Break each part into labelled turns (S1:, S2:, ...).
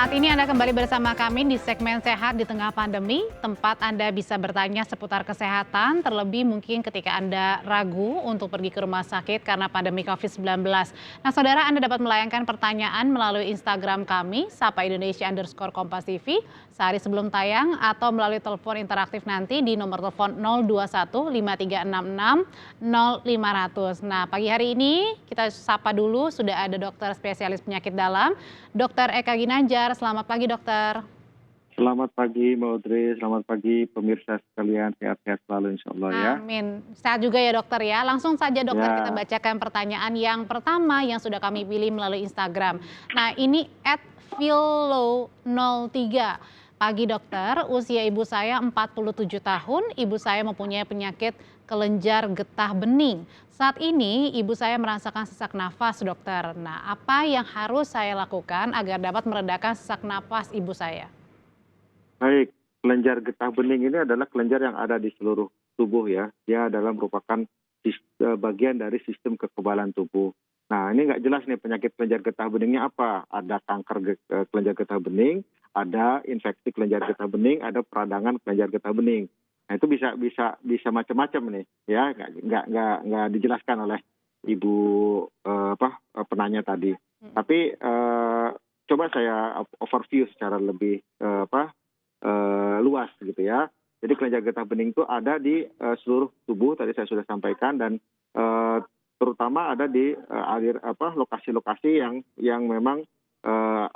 S1: Saat ini Anda kembali bersama kami di segmen Sehat di Tengah Pandemi, tempat Anda bisa bertanya seputar kesehatan, terlebih mungkin ketika Anda ragu untuk pergi ke rumah sakit karena pandemi COVID-19. Nah, saudara, Anda dapat melayangkan pertanyaan melalui Instagram kami, Sapa Indonesia_Kompas TV, sehari sebelum tayang, atau melalui telepon interaktif nanti di nomor telepon 021 5366 0500. Nah, pagi hari ini kita sapa dulu, sudah ada dokter spesialis penyakit dalam, Dr. Eka Ginanjar. Selamat pagi, dokter.
S2: Selamat pagi Mbak Audrey, selamat pagi pemirsa sekalian, sehat-sehat selalu insya Allah ya.
S1: Amin. Sehat juga ya, dokter ya. Langsung saja, dokter, kita
S2: Ya,
S1: bacakan pertanyaan yang pertama yang sudah kami pilih melalui Instagram. Nah, ini @philo03. Pagi, dokter. Usia ibu saya 47 tahun. Ibu saya mempunyai penyakit kelenjar getah bening. Saat ini ibu saya merasakan sesak nafas, dokter. Nah, apa yang harus saya lakukan agar dapat meredakan sesak nafas ibu saya?
S2: baik. Kelenjar getah bening ini adalah kelenjar yang ada di seluruh tubuh ya. Dia adalah merupakan bagian dari sistem kekebalan tubuh. Nah, ini nggak jelas nih penyakit kelenjar getah beningnya apa. Ada kanker kelenjar getah bening, ada infeksi kelenjar getah bening, ada peradangan kelenjar getah bening. Nah, itu bisa macam-macam nih ya. Nggak dijelaskan oleh ibu penanya tadi. Tapi coba saya overview secara lebih luas gitu ya. Jadi kelenjar getah bening itu ada di seluruh tubuh, tadi saya sudah sampaikan, dan terutama ada di lokasi-lokasi yang memang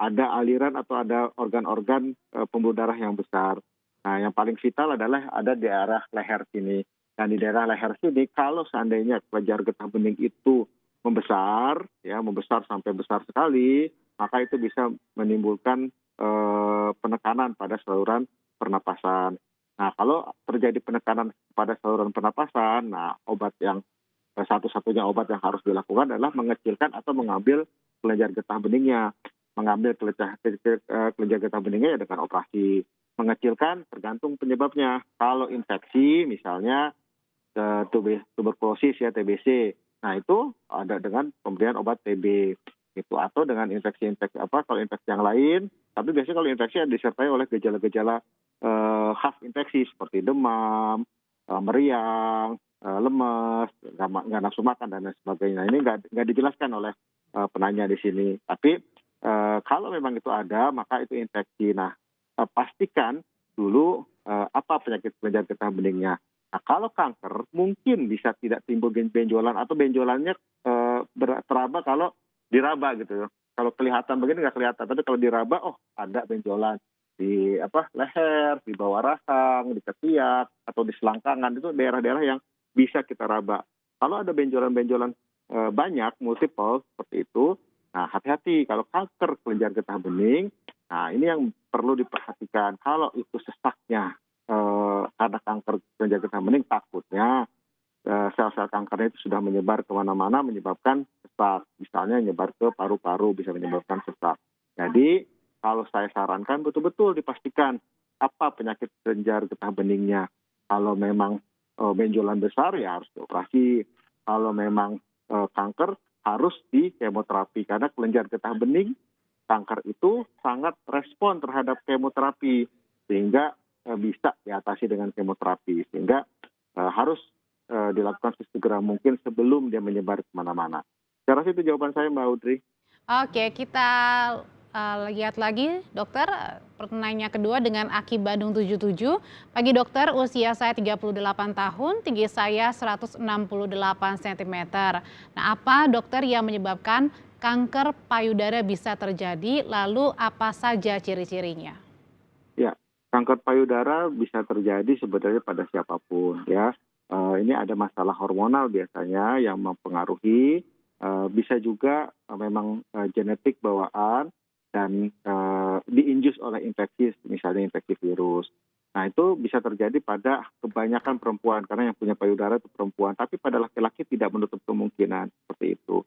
S2: ada aliran atau ada organ-organ pembuluh darah yang besar. Nah, yang paling vital adalah ada di daerah leher sini. Dan di daerah leher sini, kalau seandainya kelenjar getah bening itu membesar sampai besar sekali, maka itu bisa menimbulkan penekanan pada saluran pernapasan. Nah, kalau terjadi penekanan pada saluran pernapasan, nah satu-satunya obat yang harus dilakukan adalah mengecilkan atau mengambil kelenjar getah beningnya. Mengambil kelenjar getah beningnya ya dengan operasi. Mengecilkan tergantung penyebabnya. Kalau infeksi misalnya tuberkulosis ya, TBC. Nah, itu ada dengan pemberian obat TB itu, atau dengan kalau infeksi yang lain. Tapi biasanya kalau infeksi disertai oleh gejala-gejala khas infeksi seperti demam, meriang, lemes, nggak nafsu makan dan lain sebagainya. Ini nggak dijelaskan oleh penanya di sini. Tapi kalau memang itu ada, maka itu infeksi. Nah, pastikan dulu apa penyakit kelenjar getah beningnya. Nah, kalau kanker mungkin bisa tidak timbul benjolan, atau benjolannya teraba kalau diraba gitu. Kalau kelihatan begini nggak kelihatan, tapi kalau diraba, oh ada benjolan di leher, di bawah rahang, di ketiak, atau di selangkangan. Itu daerah-daerah yang bisa kita raba. Kalau ada benjolan-benjolan banyak, multiple seperti itu, nah hati-hati kalau kanker kelenjar getah bening. Nah, ini yang perlu diperhatikan. Kalau itu sesaknya karena kanker kelenjar getah bening, takutnya sel-sel kankernya itu sudah menyebar kemana-mana, menyebabkan sesak. Misalnya menyebar ke paru-paru, bisa menyebabkan sesak. Jadi kalau saya sarankan betul-betul dipastikan apa penyakit kelenjar getah beningnya. Kalau memang benjolan besar ya harus dioperasi. Kalau memang kanker harus di kemoterapi, karena kelenjar getah bening kanker itu sangat respon terhadap kemoterapi, sehingga bisa diatasi dengan kemoterapi, sehingga harus dilakukan sesegera mungkin sebelum dia menyebar kemana-mana. Saya rasa itu jawaban saya, Mbak Audrey.
S1: Oke, kita lihat lagi, dokter. Pertanyaan kedua dengan Aki Bandung 77. Pagi, dokter. Usia saya 38 tahun, tinggi saya 168 cm. Nah, apa, dokter, yang menyebabkan kanker payudara bisa terjadi? Lalu apa saja ciri-cirinya?
S2: Ya, kanker payudara bisa terjadi sebenarnya pada siapapun ya. Ini ada masalah hormonal biasanya yang mempengaruhi. Bisa juga memang genetik bawaan dan diinjus oleh infeksi, misalnya infeksi virus. Nah, itu bisa terjadi pada kebanyakan perempuan, karena yang punya payudara itu perempuan. Tapi pada laki-laki tidak menutup kemungkinan seperti itu.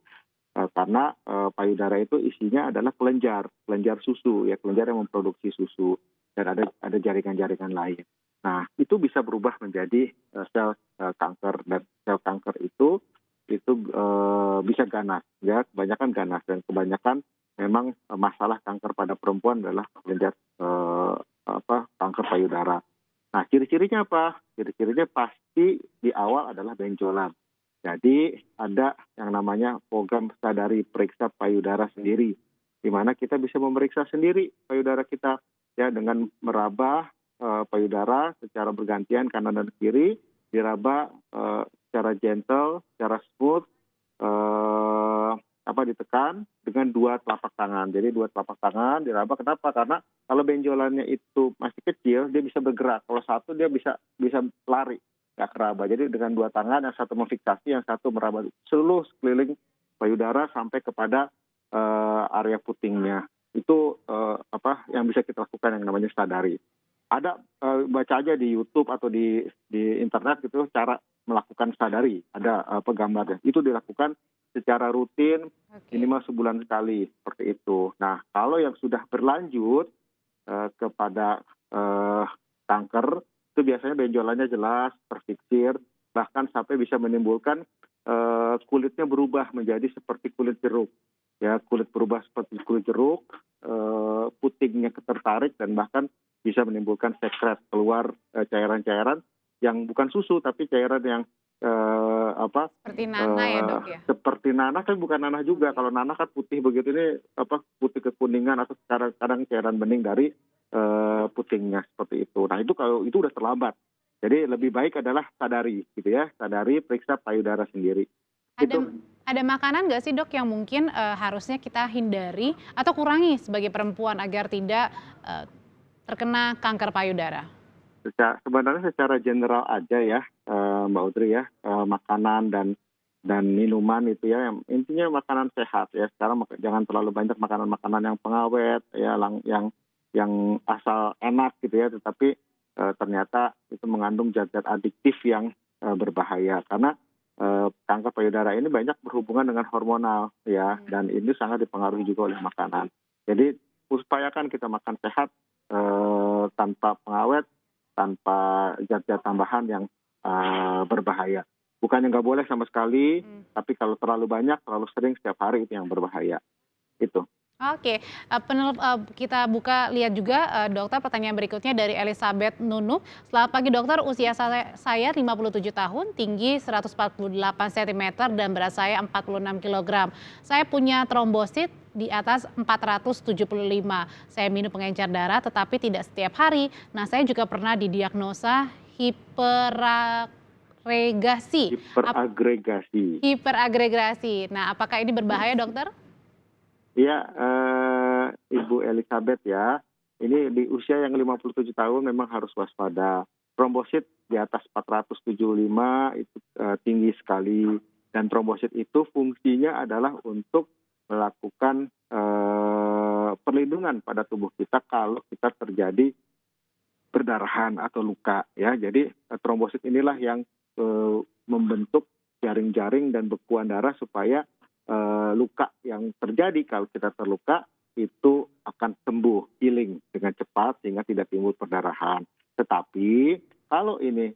S2: Karena payudara itu isinya adalah kelenjar susu ya, kelenjar yang memproduksi susu, dan ada jaringan-jaringan lain. Nah, itu bisa berubah menjadi sel kanker, dan sel kanker itu bisa ganas ya, kebanyakan ganas, dan kebanyakan memang masalah kanker pada perempuan adalah melihat kanker payudara. Nah, ciri-cirinya apa? Ciri-cirinya pasti di awal adalah benjolan. Jadi ada yang namanya program sadari periksa payudara sendiri, di mana kita bisa memeriksa sendiri payudara kita ya dengan meraba payudara secara bergantian kanan dan kiri, diraba secara gentle, secara smooth, ditekan dengan dua telapak tangan. Jadi dua telapak tangan diraba. Kenapa? Karena kalau benjolannya itu masih kecil, dia bisa bergerak. Kalau satu dia bisa lari, nggak keraba. Jadi dengan dua tangan, yang satu memfiksasi, yang satu meraba seluruh sekeliling payudara sampai kepada area putingnya. Itu yang bisa kita lakukan yang namanya sadari. Ada baca aja di YouTube atau di internet gitu cara melakukan sadari. Ada gambarnya. Itu dilakukan secara rutin minimal sebulan sekali seperti itu. Nah, kalau yang sudah berlanjut kepada kanker, itu biasanya benjolannya jelas, terfiksir, bahkan sampai bisa menimbulkan kulitnya berubah menjadi seperti kulit jeruk. Ya, kulit berubah seperti kulit jeruk, putingnya tertarik dan bahkan bisa menimbulkan sekret, keluar cairan-cairan yang bukan susu tapi cairan yang
S1: Seperti nanah ya dok ya?
S2: seperti nanah, kan bukan nanah juga. Kalau nanah kan putih begitu, ini putih kekuningan atau kadang cairan bening dari putingnya seperti itu. Nah, itu kalau itu udah terlambat. Jadi lebih baik adalah sadari gitu ya, sadari periksa payudara sendiri. Itu.
S1: Ada makanan nggak sih dok yang mungkin harusnya kita hindari atau kurangi sebagai perempuan agar tidak terkena kanker payudara?
S2: Sebenarnya secara general aja ya, Mbak Udri ya, makanan dan minuman itu ya, yang intinya makanan sehat ya. Sekarang jangan terlalu banyak makanan-makanan yang pengawet ya, yang asal enak gitu ya, tetapi ternyata itu mengandung zat-zat adiktif yang berbahaya. Karena kanker payudara ini banyak berhubungan dengan hormonal ya, dan ini sangat dipengaruhi juga oleh makanan. Jadi upayakan kita makan sehat tanpa pengawet, tanpa zat-zat tambahan yang berbahaya. Bukannya nggak boleh sama sekali, tapi kalau terlalu banyak, terlalu sering setiap hari itu yang berbahaya. Itu.
S1: Oke, kita buka lihat juga dokter, pertanyaan berikutnya dari Elizabeth Nunu. Selamat pagi dokter, usia saya 57 tahun, tinggi 148 cm dan berat saya 46 kg. Saya punya trombosit di atas 475. Saya minum pengencer darah tetapi tidak setiap hari. Nah, saya juga pernah didiagnosa hiperagregasi. Hiperagregasi. Nah, apakah ini berbahaya dokter?
S2: Iya, Ibu Elizabeth ya, ini di usia yang 57 tahun memang harus waspada. Trombosit di atas 475 itu tinggi sekali, dan trombosit itu fungsinya adalah untuk melakukan perlindungan pada tubuh kita kalau kita terjadi perdarahan atau luka ya. Jadi trombosit inilah yang membentuk jaring-jaring dan bekuan darah supaya luka yang terjadi kalau kita terluka itu akan sembuh, healing dengan cepat sehingga tidak timbul perdarahan. Tetapi kalau ini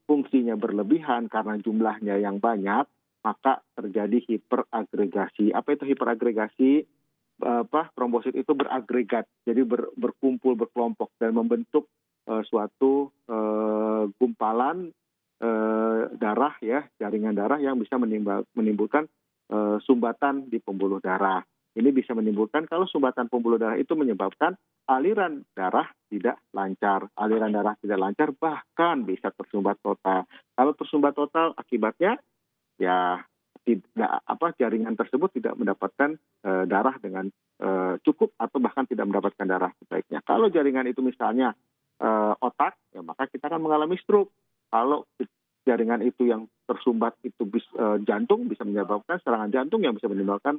S2: fungsinya berlebihan karena jumlahnya yang banyak, maka terjadi hiperagregasi. Apa itu hiperagregasi? Trombosit itu beragregat, jadi berkumpul, berkelompok dan membentuk suatu gumpalan darah ya, jaringan darah yang bisa menimbulkan sumbatan di pembuluh darah. Ini bisa menimbulkan, kalau sumbatan pembuluh darah itu menyebabkan aliran darah tidak lancar. Aliran darah tidak lancar bahkan bisa tersumbat total. Kalau tersumbat total akibatnya ya jaringan tersebut tidak mendapatkan darah dengan cukup atau bahkan tidak mendapatkan darah sebaiknya. Kalau jaringan itu misalnya otak, ya maka kita akan mengalami stroke. Kalau jaringan itu yang tersumbat itu jantung, bisa menyebabkan serangan jantung yang bisa menimbulkan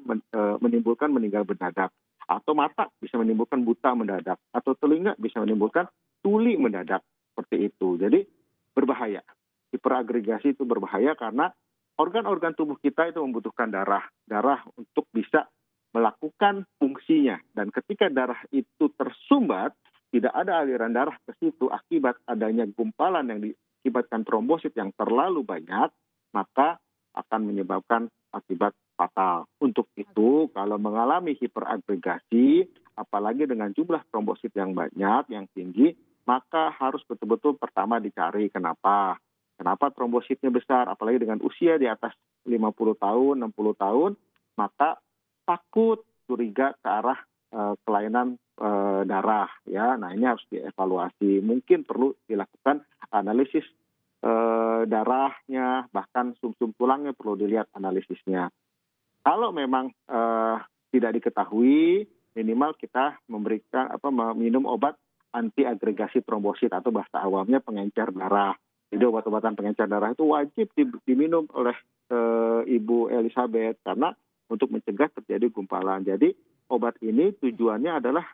S2: meninggal mendadak. Atau mata bisa menimbulkan buta mendadak. Atau telinga bisa menimbulkan tuli mendadak. Seperti itu. Jadi berbahaya. Hiperagregasi itu berbahaya karena organ-organ tubuh kita itu membutuhkan darah. Darah untuk bisa melakukan fungsinya. Dan ketika darah itu tersumbat, tidak ada aliran darah ke situ akibat adanya gumpalan yang diakibatkan trombosit yang terlalu banyak, maka akan menyebabkan berakibat fatal. Untuk itu, kalau mengalami hiperagregasi, apalagi dengan jumlah trombosit yang banyak, yang tinggi, maka harus betul-betul pertama dicari kenapa. Kenapa trombositnya besar, apalagi dengan usia di atas 50 tahun, 60 tahun, maka takut curiga ke arah kelainan darah ya. Nah, ini harus dievaluasi. Mungkin perlu dilakukan analisis darahnya, bahkan sumsum tulangnya perlu dilihat analisisnya. Kalau memang tidak diketahui, minimal kita meminum obat anti agregasi trombosit atau bahasa awamnya pengencer darah. Jadi obat-obatan pengencer darah itu wajib diminum oleh Ibu Elizabeth karena untuk mencegah terjadi gumpalan. Jadi obat ini tujuannya adalah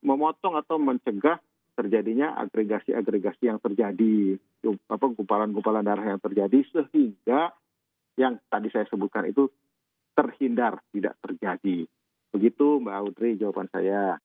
S2: memotong atau mencegah terjadinya agregasi-agregasi yang terjadi, gumpalan-gumpalan darah yang terjadi sehingga yang tadi saya sebutkan itu terhindar, tidak terjadi. Begitu Mbak Audrey jawaban saya.